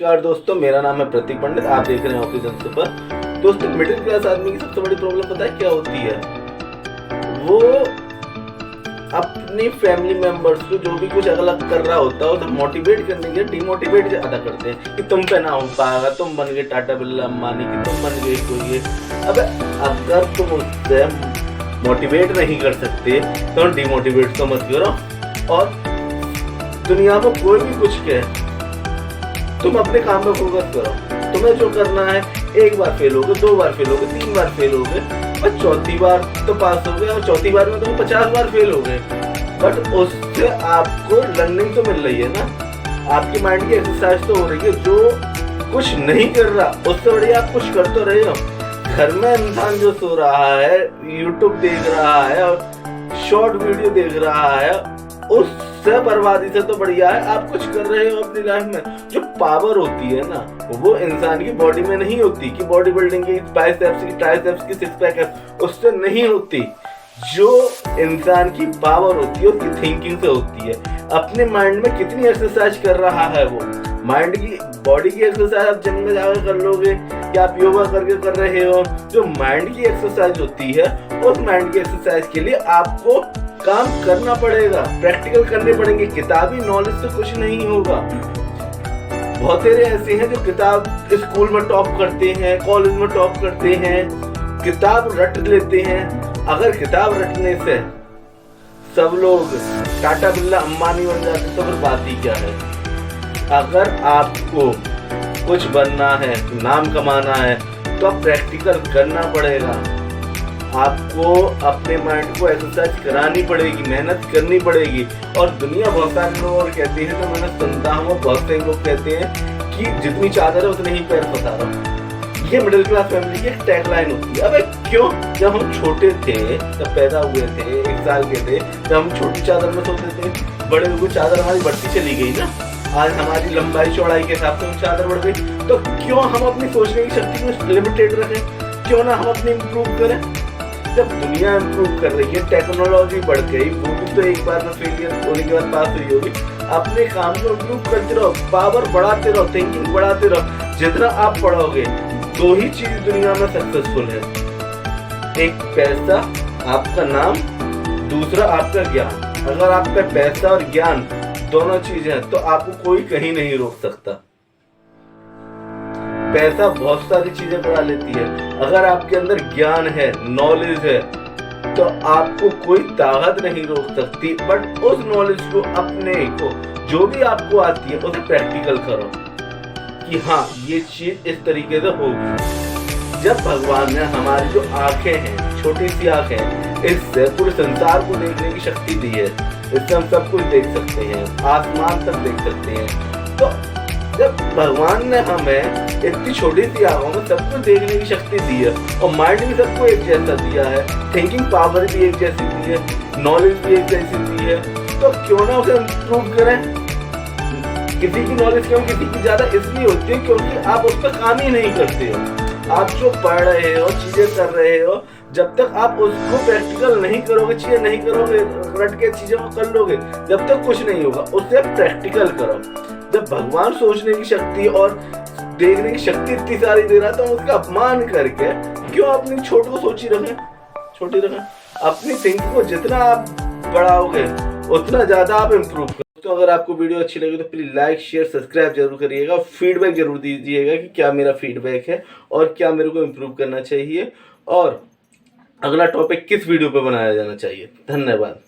नमस्कार दोस्तों, मेरा नाम है प्रतीक पंडित। आप देख रहे हैं ऑफिस सुपर। दोस्तों, मिडिल क्लास आदमी की सबसे बड़ी प्रॉब्लम पता है क्या होती है? वो अपनी फैमिली मेंबर्स को जो भी कुछ अगला कर रहा होता है उसे मोटिवेट करने के लिए डिमोटिवेट ज्यादा करते हैं कि तुम पे ना हो पाएगा, तुम बन गए टाटा बिरला अंबानी की, तुम बन गए कोई। अबे अगर तुम उससे मोटिवेट नहीं कर सकते तो डिमोटिवेट तो मत करो। और दुनिया में कोई भी कुछ कहे, तुम अपने काम में फोकस करो। तुम्हें जो करना है, एक बार फेल होगे, 2 बार फेल होगे, 3 बार फेल होगे, पर चौथी बार तो पास हो गए और चौथी बार में तुम 50 बार फेल हो गए। बट उससे आपको लर्निंग तो मिल रही है ना, आपकी माइंड की एक्सरसाइज तो हो रही है। जो कुछ नहीं कर रहा उससे बढ़िया आप कुछ कर तो रहे हो। घर में इंसान जो सो रहा है, यूट्यूब देख रहा है और शॉर्ट वीडियो देख रहा है, उससे बर्बादी से तो बढ़िया है आप कुछ कर रहे हो अपनी लाइफ में। जो पावर होती है ना, वो इंसान की बॉडी में नहीं होती कि बॉडी बिल्डिंग की, बाइसेप्स की, ट्राइसेप्स की, सिक्स पैक है, उससे नहीं होती। जो इंसान की पावर होती है उसकी थिंकिंग से होती है। अपने माइंड में कितनी एक्सरसाइज कर रहा है वो। माइंड की, बॉडी की एक्सरसाइज आप जिम में जाकर कर लोगे या आप योगा करके कर रहे हो। जो माइंड की एक्सरसाइज होती है, उस माइंड की एक्सरसाइज के लिए आपको काम करना पड़ेगा, प्रैक्टिकल करने पड़ेंगे। किताबी नॉलेज से कुछ नहीं होगा। बहुत सारे ऐसे हैं जो किताब स्कूल में टॉप करते हैं, कॉलेज में टॉप करते हैं, किताब रट लेते हैं। अगर किताब रटने से सब लोग टाटा बिरला अंबानी बन जाते तो फिर बात ही क्या है। अगर आपको कुछ बनना है, नाम कमाना है, तो आप प्रैक्टिकल करना पड़ेगा। आपको अपने माइंड को एक्सरसाइज करानी पड़ेगी, मेहनत करनी पड़ेगी। और दुनिया बहुत सारे लोग और कहते हैं, तो मैंने सुनता हूँ बहुत से लोग कहते हैं कि जितनी चादर है उतने ही पैर पसारो। ये मिडिल क्लास फैमिली की टैगलाइन होती है। अबे क्यों? जब हम छोटे थे, जब पैदा हुए थे, 1 साल के थे, जब हम छोटी चादर में सोते थे, बड़े लोगों की चादर हमारी बढ़ती चली गई ना। आज हमारी लंबाई चौड़ाई के हिसाब से चादर बढ़ गई। तो क्यों हम अपनी सोचने की शक्ति को लिमिटेड रखें? क्यों ना हम अपनी इम्प्रूव करें? जब दुनिया इम्प्रूव कर रही है, टेक्नोलॉजी बढ़ गई, वो भी तो एक बार में फेलियर होने के बाद पास हुई होगी। अपने काम को इम्प्रूव करते रहो, पावर बढ़ाते रहो, थिंकिंग बढ़ाते रहो। जितना आप पढ़ोगे, 2 ही चीज दुनिया में सक्सेसफुल है। एक पैसा, आपका नाम, दूसरा आपका ज्ञान। अगर आप पे पैसा और ज्ञान दोनों चीज है तो आपको कोई कहीं नहीं रोक सकता। पैसा बहुत सारी चीजें करा लेती है। अगर आपके अंदर ज्ञान है, नॉलेज है, तो आपको कोई ताकत नहीं रोक सकती। बट उस नॉलेज को, अपने को, जो भी आपको आती है, उसे प्रैक्टिकल करो कि हाँ ये चीज इस तरीके से होगी। जब भगवान ने हमारी जो आंखें हैं, छोटी सी आंखें, इससे पूरे संसार को देखने की शक्ति दी है। इससे हम सब कुछ देख सकते हैं, आसमान तक देख सकते हैं। तो जब भगवान ने हमें इतनी छोटी सी आंखों में सब कुछ देखने की शक्ति दी है और माइंड भी सबको एक जैसा दिया है, थिंकिंग पावर भी एक जैसी दी है, नॉलेज भी एक जैसी दी है, तो क्यों ना उसे इम्प्रूव करें। किसी की नॉलेज कम, किसी की ज्यादा इसलिए होती है क्योंकि आप उस पर काम ही नहीं करते हो। आप जो पढ़ रहे हो, चीजें कर रहे हो, जब तक आप उसको प्रैक्टिकल नहीं करोगे, चीजें नहीं करोगे, रट के चीजों को कर लोगे, जब तक कुछ नहीं होगा। उससे प्रैक्टिकल करो। जब भगवान सोचने की शक्ति और देखने की शक्ति इतनी सारी दे रहा है, तो उसका अपमान करके क्यों अपनी छोट को छोटी रखें। अपनी थिंकिंग को जितना आप बढ़ाओगे उतना ज्यादा आप इम्प्रूव करोगे। तो अगर आपको वीडियो अच्छी लगी तो प्लीज लाइक, शेयर, सब्सक्राइब जरूर करिएगा। फीडबैक जरूर दीजिएगा कि क्या मेरा फीडबैक है और क्या मेरे को इम्प्रूव करना चाहिए और अगला टॉपिक किस वीडियो पे बनाया जाना चाहिए। धन्यवाद।